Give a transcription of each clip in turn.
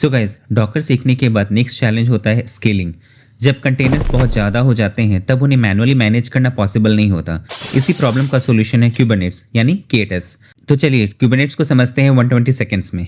So guys Docker सीखने के बाद नेक्स्ट चैलेंज होता है स्केलिंग। जब कंटेनर्स बहुत ज़्यादा हो जाते हैं तब उन्हें मैनुअली मैनेज करना पॉसिबल नहीं होता। इसी प्रॉब्लम का सोल्यूशन है क्यूबरनेट्स यानी केएटएस। तो चलिए क्यूबरनेट्स को समझते हैं 120 सेकेंड्स में।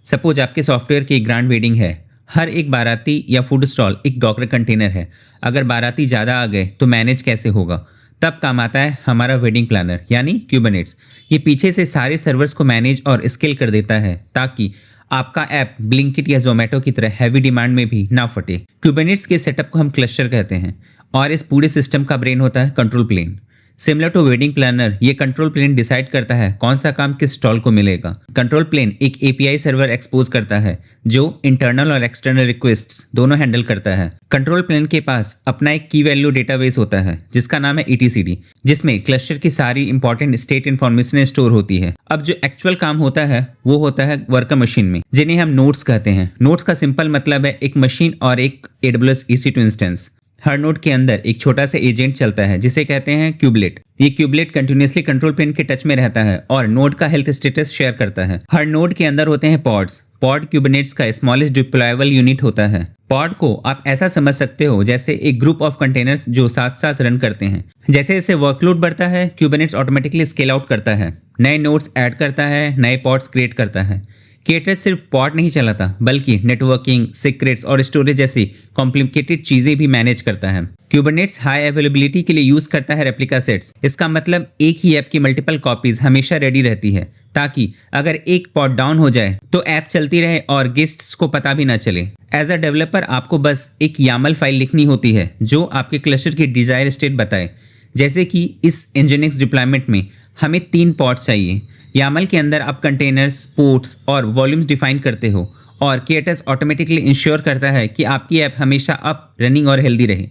सपोज आपके सॉफ्टवेयर की एक ग्रैंड वेडिंग है। हर एक बाराती या फूड स्टॉल एक डॉकर कंटेनर है। अगर बाराती ज़्यादा आ गए तो मैनेज कैसे होगा? तब काम आता है हमारा वेडिंग प्लानर यानी क्यूबरनेट्स। ये पीछे से सारे सर्वर्स को मैनेज और स्केल कर देता है ताकि आपका ऐप ब्लिंकिट या जोमेटो की तरह हैवी डिमांड में भी ना फटे। क्यूबरनेट्स के सेटअप को हम क्लस्टर कहते हैं और इस पूरे सिस्टम का ब्रेन होता है control plane. Similar to wedding planner, ये कंट्रोल प्लेन डिसाइड करता है कौन सा काम किस स्टॉल को मिलेगा। कंट्रोल प्लेन एक एपीआई सर्वर एक्सपोज करता है जो इंटरनल और एक्सटर्नल रिक्वेस्ट्स दोनों हैंडल करता है। कंट्रोल प्लेन के पास अपना एक की वैल्यू डेटाबेस होता है जिसका नाम है ईटीसीडी, जिसमें क्लस्टर की सारी इंपॉर्टेंट स्टेट इन्फॉर्मेशन स्टोर होती है। अब जो एक्चुअल काम होता है वो होता है वर्कर मशीन में, जिन्हें हम नोड्स कहते हैं। नोड्स का सिंपल मतलब है एक मशीन और एक AWS EC2 इंस्टेंस। हर नोड के अंदर एक छोटा सा एजेंट चलता है जिसे कहते हैं क्यूबलेट। ये क्यूबलेट कंटिन्यूसली कंट्रोल प्लेन के टच में रहता है और नोड का हेल्थ स्टेटस शेयर करता है। हर नोड के अंदर होते हैं पॉड्स। पॉड क्यूबरनेट्स का स्मॉलेस्ट डिप्लॉयबल यूनिट होता है। पॉड को आप ऐसा समझ सकते हो जैसे एक ग्रुप ऑफ कंटेनर्स जो साथ साथ रन करते हैं। जैसे जैसे वर्कलोड बढ़ता है क्यूबरनेट्स ऑटोमेटिकली स्केल आउट करता है, नए नोड्स ऐड करता है, नए पॉड्स क्रिएट करता है। केएटएस सिर्फ पॉड नहीं चलाता बल्कि नेटवर्किंग, सीक्रेट्स और स्टोरेज जैसी कॉम्प्लिकेटेड चीजें भी मैनेज करता है। क्यूबरनेट्स हाई अवेलेबिलिटी के लिए यूज करता है रेप्लिका सेट्स। इसका मतलब एक ही ऐप की मल्टीपल कॉपीज हमेशा रेडी रहती है ताकि अगर एक पॉड डाउन हो जाए तो ऐप चलती रहे और गेस्ट्स को पता भी ना चले। एज अ डेवलपर आपको बस एक YAML फाइल लिखनी होती है जो आपके क्लस्टर की डिजायर स्टेट बताए। जैसे कि इस nginx डिप्लॉयमेंट में हमें 3 पॉड्स चाहिए। YAML के अंदर आप कंटेनर्स, पोर्ट्स और वॉल्यूम्स डिफाइन करते हो और केएटएस ऑटोमेटिकली इंश्योर करता है कि आपकी ऐप हमेशा अप, रनिंग और हेल्दी रहे।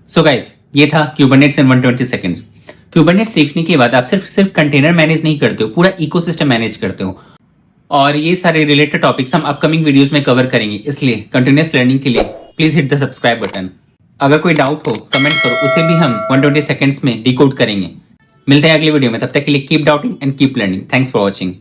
सो गाइस, ये था क्यूबरनेट्स इन 120 सेकंड्स। क्यूबरनेट्स सीखने के बाद आप सिर्फ कंटेनर मैनेज नहीं करते हो, पूरा इकोसिस्टम मैनेज करते हो। और ये सारे रिलेटेड टॉपिक्स हम अपकमिंग वीडियोस में कवर करेंगे, इसलिए कंटिन्यूअस लर्निंग के लिए please hit the subscribe button. अगर कोई डाउट हो कमेंट करो, उसे भी हम 120 सेकंड्स में डिकोड करेंगे। मिलते हैं अगली वीडियो में, तब तक के लिए keep doubting and keep learning. Thanks for watching.